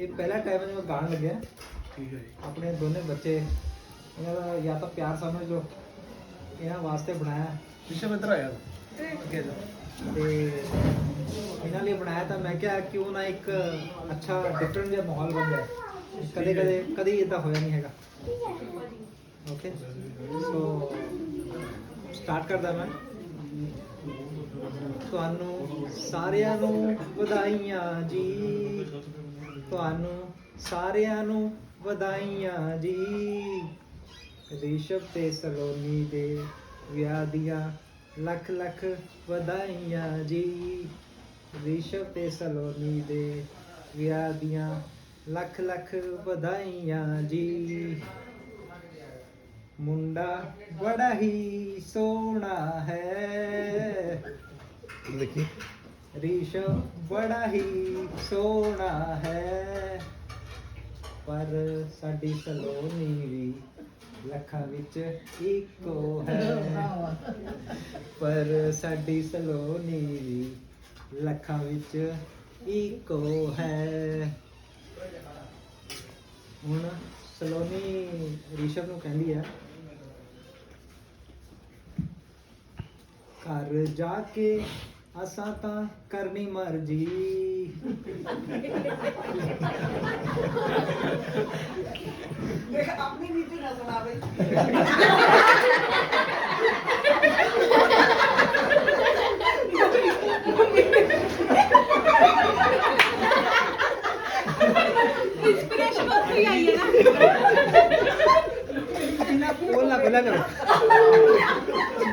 ਇਹ ਪਹਿਲਾ ਟਾਈਮ ਹੈ ਮੈਂ ਗਾਣ ਲੱਗਿਆ। ਠੀਕ ਹੈ ਜੀ। ਆਪਣੇ ਦੋਨੇ ਬੱਚੇ ਇਹਨਾਂ ਦਾ ਜਾਂ ਤਾਂ ਪਿਆਰ ਸਮਝ ਲਓ, ਇਹਨਾਂ ਵਾਸਤੇ ਬਣਾਇਆ ਰਿਸ਼ਵ ਇੱਧਰ ਆਇਆ ਅੱਗੇ ਜਾ। ਤੇ ਇਹਨਾਂ ਲਈ ਬਣਾਇਆ ਤਾਂ ਮੈਂ ਕਿਹਾ ਕਿਉਂ ਨਾ ਇੱਕ ਅੱਛਾ ਡਿਫਰੈਂਟ ਜਿਹਾ ਮਾਹੌਲ ਬਣ ਜਾਏ। ਕਦੀ ਇਦਾਂ ਹੋਇਆ ਨਹੀਂ ਹੈਗਾ। ਓਕੇ ਸੋ ਸਟਾਰਟ ਕਰਦਾ ਮੈਂ। ਤੁਹਾਨੂੰ ਸਾਰਿਆਂ ਨੂੰ ਵਧਾਈਆਂ ਜੀ, ਤੁਹਾਨੂੰ ਸਾਰਿਆਂ ਨੂੰ ਵਧਾਈਆਂ ਜੀ। ਰਿਸ਼ਵ ਤੇ ਸਲੋਨੀ ਦੇ ਵਿਆਹ ਦੀਆਂ ਲੱਖ ਲੱਖ ਵਧਾਈਆਂ ਜੀ। ਰਿਸ਼ਵ ਤੇ ਸਲੋਨੀ ਦੇ ਵਿਆਹ ਦੀਆਂ ਲੱਖ ਲੱਖ ਵਧਾਈਆਂ ਜੀ। ਮੁੰਡਾ ਬੜਾ ਹੀ ਸੋਹਣਾ ਹੈ, ਦੇਖੀ ਰਿਸ਼ਵ ਬੜਾ ਹੀ ਸੋਹਣਾ ਹੈ, ਪਰ ਸਾਡੀ ਸਲੋਨੀ ਵੀ ਲੱਖਾਂ ਵਿੱਚ ਇੱਕੋ ਹੈ, ਪਰ ਸਾਡੀ ਸਲੋਨੀ ਵੀ ਲੱਖਾਂ ਵਿੱਚ ਇੱਕੋ ਹੈ। ਹੁਣ ਸਲੋਨੀ ਰਿਸ਼ਵ ਨੂੰ ਕਹਿੰਦੀ ਹੈ, ਘਰ ਜਾ ਕੇ ਅਸਾਂ ਤਾਂ ਕਰਨੀ ਮਰਜ਼ੀ, ਦੇਖ ਆਪਣੀ ਨੀਤੀ ਨਾ ਸੁਣਾਵੇ। इंस्पिरेशन होती आई है ना। ना बोलना बोला करो।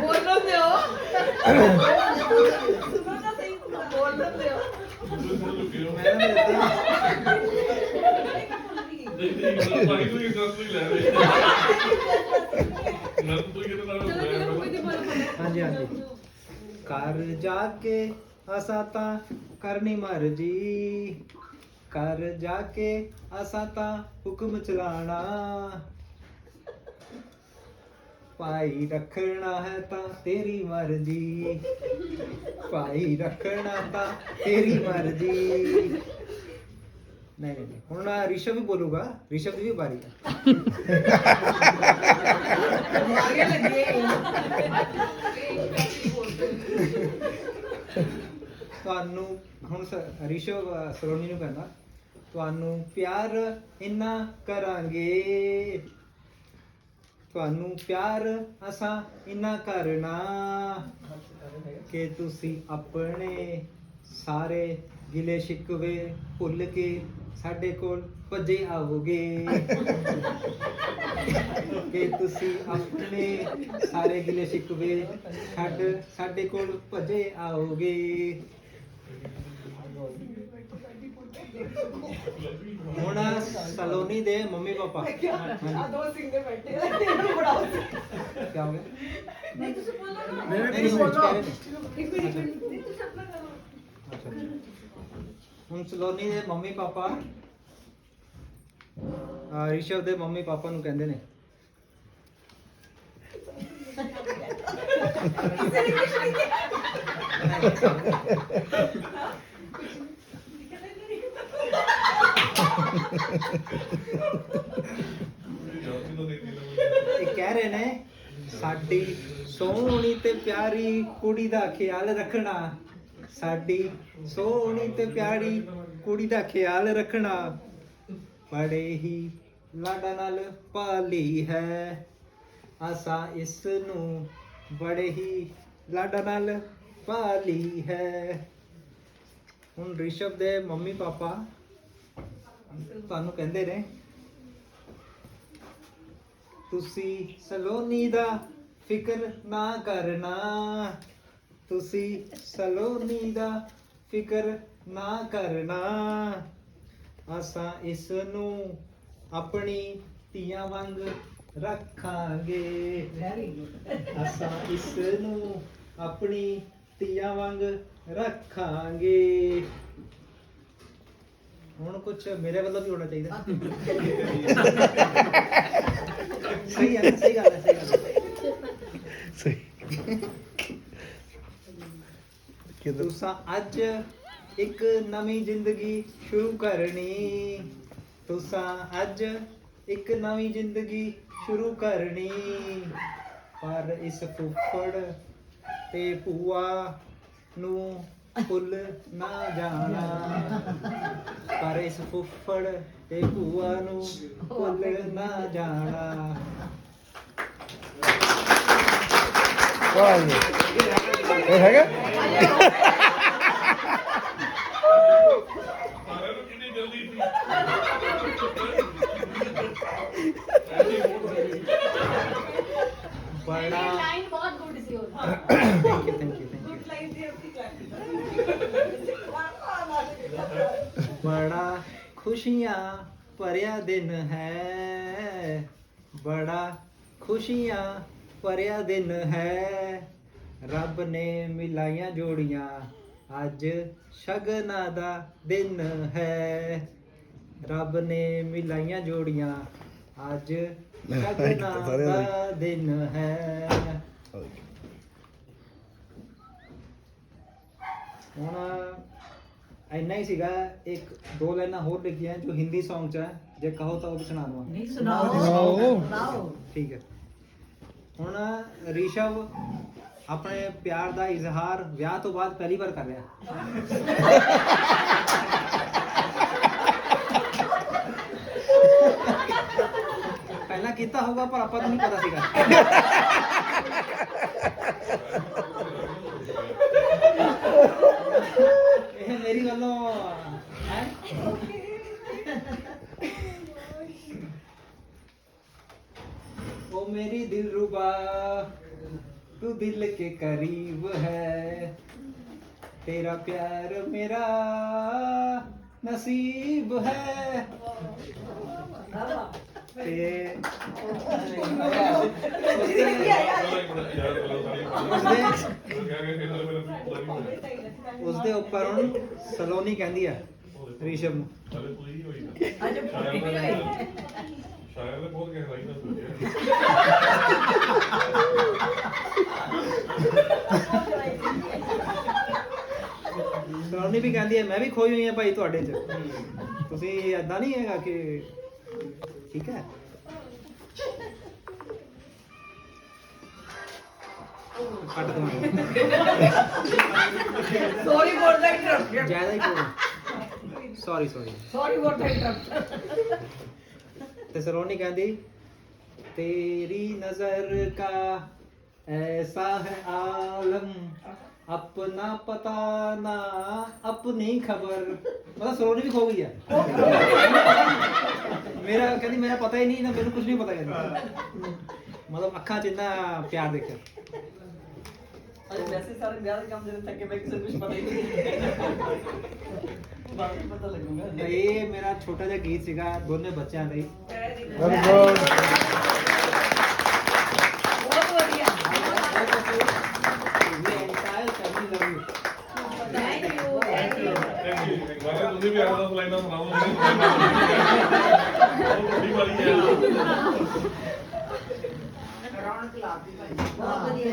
बोल रहे हो सुनो ना सही, बोल रहे हो। मैं ना देता हाँ जी हाँ जी। घर जाके असा ता करनी मर्जी, घर जाके असा ता हुक्म चलाना, भाई रखना है ता तेरी मर्जी, भाई रखना ता तेरी मर्जी। नहीं नहीं हूँ ना ऋषभ भी बोलूगा, ऋषभ की भी बारी है। आगे लगे ਤੁਹਾਨੂੰ ਹੁਣ ਰਿਸ਼ਵ ਸਲੋਨੀ ਨੂੰ ਕਹਿੰਦਾ, ਤੁਹਾਨੂੰ ਪਿਆਰ ਇੰਨਾ ਕਰਾਂਗੇ, ਤੁਹਾਨੂੰ ਪਿਆਰ ਅਸਾਂ ਇੰਨਾ ਕਰਨਾ ਕਿ ਤੁਸੀਂ ਆਪਣੇ ਸਾਰੇ ਗਿਲੇ ਸ਼ਿਕਵੇ ਭੁੱਲ ਕੇ ਸਾਡੇ ਕੋਲ ਭੱਜੇ ਆਓਗੇ, ਕਿ ਤੁਸੀਂ ਆਪਣੇ ਸਾਰੇ ਗਿਲੇ ਸ਼ਿਕਵੇ ਛੱਡ ਸਾਡੇ ਕੋਲ ਭੱਜੇ ਆਓਗੇ। ਹੁਣ ਸਲੋਨੀ ਦੇ ਮੰਮੀ ਪਾਪਾ ਆ ਦੋ ਸਿੰਘੇ ਬੈਠੇ ਆ ਇਹਨੂੰ ਬੜਾਓ। क्या हो गया? नहीं तुझे बोलना ना। नहीं, नहीं, नहीं, बोलो। एक मिनट नहीं तुझे अपना करो। अच्छा ਹੁਣ ਸਲੋਨੀ ਦੇ ਮੰਮੀ ਪਾਪਾ ਰਿਸ਼ਵ ਦੇ ਮੰਮੀ ਪਾਪਾ ਨੂੰ ਕਹਿੰਦੇ ਨੇ, ਇਹ ਕਹਿ ਰਹੇ ਨੇ ਸਾਡੀ ਸੋਹਣੀ ਤੇ ਪਿਆਰੀ ਕੁੜੀ ਦਾ ਖਿਆਲ ਰੱਖਣਾ, ਸਾਡੀ ਸੋਹਣੀ ਤੇ ਪਿਆਰੀ ਕੁੜੀ ਦਾ ਖਿਆਲ ਰੱਖਣਾ, ਬੜੇ ਹੀ ਲਾਡਾਂ ਨਾਲ ਪਾਲੀ ਹੈ, ਅਸਾਂ ਇਸ ਨੂੰ ਬੜੇ ਹੀ ਲਾਡਾਂ ਨਾਲ ਪਾਲੀ ਹੈ। ਹੁਣ ਰਿਸ਼ਵ ਦੇ ਮੰਮੀ ਪਾਪਾ ਤੁਹਾਨੂੰ ਕਹਿੰਦੇ ਨੇ, ਤੁਸੀਂ ਸਲੋਨੀ ਦਾ ਫਿਕਰ ਨਾ ਕਰਨਾ, ਤੁਸੀਂ ਸਲੋਨੀ ਦਾ ਫਿਕਰ ਨਾ ਕਰਨਾ, ਅਸਾਂ ਇਸ ਨੂੰ ਆਪਣੀ ਧੀਆਂ ਵਾਂਗ ਰੱਖਾਂਗੇ, ਅਸਾਂ ਇਸ ਨੂੰ ਆਪਣੀ ਧੀਆਂ ਵਾਂਗ ਰੱਖਾਂਗੇ। ਹੁਣ ਕੁਝ ਮੇਰੇ ਵੱਲੋਂ ਵੀ ਹੋਣਾ ਚਾਹੀਦਾ। ਸਹੀ ਹੈ, ਸਹੀ ਗੱਲ ਹੈ, ਸਹੀ ਗੱਲ ਹੈ। ਸਹੀ ਤੁਸਾਂ ਅੱਜ ਇੱਕ ਨਵੀਂ ਜ਼ਿੰਦਗੀ ਸ਼ੁਰੂ ਕਰਨੀ, ਤੁਸਾਂ ਅੱਜ ਇੱਕ ਨਵੀਂ ਜ਼ਿੰਦਗੀ ਸ਼ੁਰੂ ਕਰਨੀ, ਪਰ ਇਸ ਫੁੱਫੜ ਤੇ ਭੂਆ ਨੂੰ ਭੁੱਲ ਨਾ ਜਾਣਾ, ਪਰ ਇਸ ਫੁੱਫੜ ਤੇ ਭੂਆ ਨੂੰ ਭੁੱਲ ਨਾ ਜਾਣਾ। ਵਾਹ ਜੀ ਇਹ ਹੈਗਾ बड़ा लाइन बहुत गुड सी हो thank you thank you thank good line ਦੀ ਆਪਣੀ बड़ा खुशियाँ भरिया दिन है, बड़ा खुशियाँ भरिया दिन है, रब ने मिलाइया जोड़ियाँ अज शगना दा दिन है, रब ने मिलाइया जोड़ियाँ अज शगना दा दिन है। ਹੁਣ ਇੰਨਾ ਹੀ ਸੀਗਾ। ਇੱਕ ਦੋ ਲਾਈਨਾਂ ਹੋਰ ਲਿਖੀਆਂ ਜੋ ਹਿੰਦੀ Song ਚ ਹੈ, ਜੇ ਕਹੋ ਤਾਂ ਉਹ ਵੀ ਸੁਣਾ ਦਵਾਂ। ਨਹੀਂ ਸੁਣਾਓ। ਠੀਕ ਹੈ। ਹੁਣ ਰਿਸ਼ਵ ਆਪਣੇ ਪਿਆਰ ਦਾ ਇਜ਼ਹਾਰ ਵਿਆਹ ਤੋਂ ਬਾਅਦ ਪਹਿਲੀ ਵਾਰ ਕਰ ਰਿਹਾ। ਪਹਿਲਾਂ ਕੀਤਾ ਹੋਊਗਾ ਪਰ ਆਪਾਂ ਨੂੰ ਨਹੀਂ ਪਤਾ ਸੀਗਾ। ਇਹ ਮੇਰੀ ਵੱਲੋਂ ਹੈ। ओ मेरी दिलरुबा तू दिल के करीब है, तेरा प्यार मेरा नसीब है। ते ਉਸਦੇ ਉੱਪਰ ਹੁਣ ਸਲੋਨੀ ਕਹਿੰਦੀ ਆ ਰਿਸ਼ਵ ਨੂੰ, ਸ਼ਾਇਦ ਬਹੁਤ ਗਹਿਰਾਈ ਨਾਲ ਸੋਚਿਆ ਸਲੋਨੀ ਵੀ ਕਹਿੰਦੀ ਹੈ ਮੈਂ ਵੀ ਖੋਈ ਹੋਈ ਹਾਂ ਭਾਈ ਤੁਹਾਡੇ 'ਚ, ਤੁਸੀਂ ਏਦਾਂ ਨਹੀਂ ਹੈਗਾ ਕਿ ਠੀਕ ਹੈ। ਕੱਟ ਦਵਾਂਗੇ ਸੌਰੀ ਫॉर द इंटरप्शन ਜ਼ਿਆਦਾ ਹੀ ਬੋਲ sorry sorry for the interruption. ਤੇ ਸਲੋਨੀ ਕਹਿੰਦੀ तेरी नजर का ऐसा है आलम, अपना पता ना अपनी खबर। मतलब सलोनी भी खो गई है। मेरा कहती मेरा पता ही नहीं ना, मेरे कुछ नहीं पता कहती। मतलब अखा च इन्ना प्यार देखा। अरे वैसे सारे ब्याह के काम जरूर थके मैं किसी कुछ पता ही नहीं बाद में पता लगूगा। तो ये मेरा छोटा जिहा गीत सीगा दोनों बच्चों ਲਈ। ਵੈਰੀ ਗੁੱਡ बहुत बढ़िया ये entire family love you। Thank you thank you ਵਾਲੇ ਤੁਸੀਂ ਵੀ ਆਹ 10 ਲਾਈਨਾਂ ਸੁਣਾਓ ਬਹੁਤ ਵੱਡੀ ਵਾਲੀ ਹੈ रौनक लाती भाई बहुत बढ़िया।